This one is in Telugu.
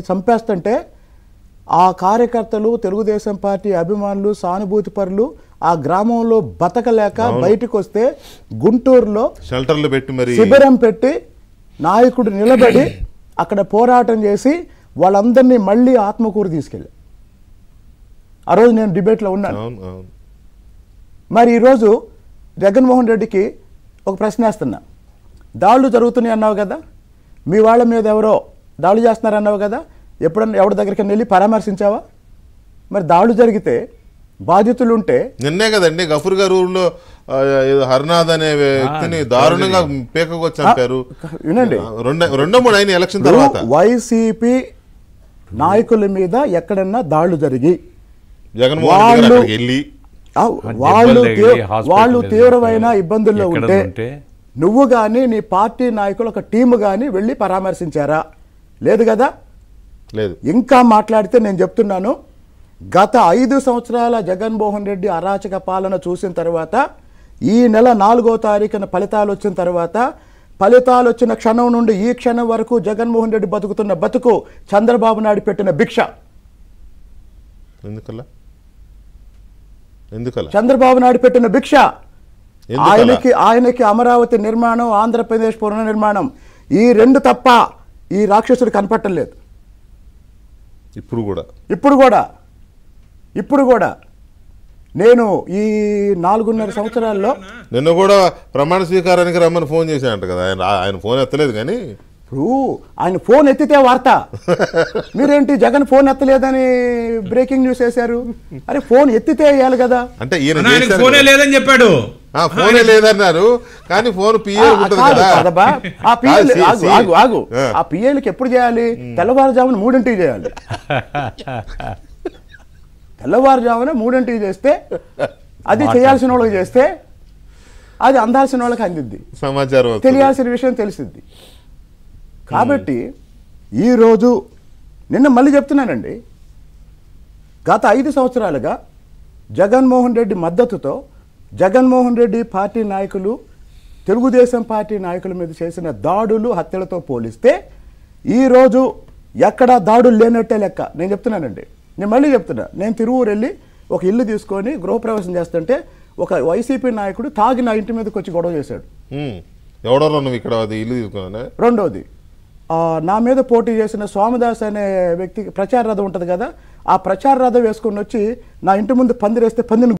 చంపేస్తుంటే ఆ కార్యకర్తలు తెలుగుదేశం పార్టీ అభిమానులు సానుభూతి పరులు ఆ గ్రామంలో బతకలేక బయటికి వస్తే గుంటూరులో షెల్టర్లు పెట్టి మరి శిబిరం పెట్టి నాయకుడు నిలబడి అక్కడ పోరాటం చేసి వాళ్ళందరినీ మళ్ళీ ఆత్మకూరు తీసుకెళ్ళి ఆ రోజు నేను డిబేట్లో ఉన్నాను. మరి ఈరోజు జగన్మోహన్ రెడ్డికి ఒక ప్రశ్న వేస్తున్నా. దాడులు జరుగుతున్నాయి అన్నావు కదా, మీ వాళ్ళ మీద ఎవరో దాడులు చేస్తున్నారు అన్నావు కదా, ఎప్పుడన్నా ఎవరి దగ్గరికి వెళ్ళి పరామర్శించావా? మరి దాడులు జరిగితే బాధితులు ఉంటే నిన్నే కదండి గఫూర్ గారు ఊళ్ళో హర్నాథ్ అనే వ్యక్తిని దారుణంగా పేకకొచ్చి చంపారు. వినండి, రెండో మూడు అయిన ఎలక్షన్ తర్వాత వైసీపీ నాయకుల మీద ఎక్కడన్నా దాడులు జరిగి జగన్మోహన్ రెడ్డి గారు వెళ్ళి వాళ్ళు తీవ్రమైన ఇబ్బందుల్లో ఉంటే నువ్వు కానీ నీ పార్టీ నాయకులు ఒక టీము కానీ వెళ్ళి పరామర్శించారా? లేదు కదా. లేదు. ఇంకా మాట్లాడితే నేను చెప్తున్నాను, గత 5 సంవత్సరాల జగన్మోహన్ రెడ్డి అరాచక పాలన చూసిన తర్వాత ఈ నెల 4వ తారీఖున ఫలితాలు వచ్చిన తర్వాత ఫలితాలు వచ్చిన క్షణం నుండి ఈ క్షణం వరకు జగన్మోహన్ రెడ్డి బతుకుతున్న బతుకు చంద్రబాబు నాయుడు పెట్టిన భిక్ష. చంద్రబాబు నాయుడు పెట్టిన భిక్ష. ఆయనకి అమరావతి నిర్మాణం, ఆంధ్రప్రదేశ్ పునర్నిర్మాణం ఈ రెండు తప్ప ఈ రాక్షసుడు కనపట్టలేదు. ఇప్పుడు కూడా నేను ఈ 4.5 సంవత్సరాల్లో నిన్న కూడా ప్రమాణ స్వీకారానికి రమ్మని ఫోన్ చేశానంట కదా, ఆయన ఫోన్ ఎత్తలేదు. కానీ ఇప్పుడు ఆయన ఫోన్ ఎత్తితే వార్త, మీరేంటి జగన్ ఫోన్ ఎత్తలేదని బ్రేకింగ్ న్యూస్ వేశారు? అరే ఫోన్ ఎత్తితే వేయాలి కదా. అంటే ఫోనే లేదని చెప్పాడు, ఫోనే లేదన్నారు. కానీ ఫోన్ పిఏ ఆ పిఏలకి ఎప్పుడు చేయాలి? తెల్లవారుజామున 3ంటికి చేయాలి. తెల్లవారుజామున 3ంటికి చేస్తే అది చేయాల్సిన వాళ్ళకి చేస్తే అది అందాల్సిన వాళ్ళకి అందిద్ది, సమాచారం తెలియాల్సిన విషయం తెలిసిద్ది. కాబట్టి ఈరోజు నిన్న మళ్ళీ చెప్తున్నానండి, గత 5 సంవత్సరాలుగా జగన్మోహన్ రెడ్డి మద్దతుతో జగన్మోహన్ రెడ్డి పార్టీ నాయకులు తెలుగుదేశం పార్టీ నాయకుల మీద చేసిన దాడులు హత్యలతో పోలిస్తే ఈరోజు ఎక్కడ దాడులు లేనట్టే లెక్క. నేను చెప్తున్నానండి, నేను మళ్ళీ చెప్తున్నా, నేను తిరువూరు వెళ్ళి ఒక ఇల్లు తీసుకొని గృహప్రవేశం చేస్తుంటే ఒక వైసీపీ నాయకుడు తాగి నా ఇంటి మీదకి వచ్చి గొడవ చేశాడు. రెండోది, నా మీద పోటీ చేసిన స్వామిదాస్ అనే వ్యక్తికి ప్రచార రథం ఉంటుంది కదా, ఆ ప్రచార రథం వేసుకొని వచ్చి నా ఇంటి ముందు పందిరేస్తే పందిని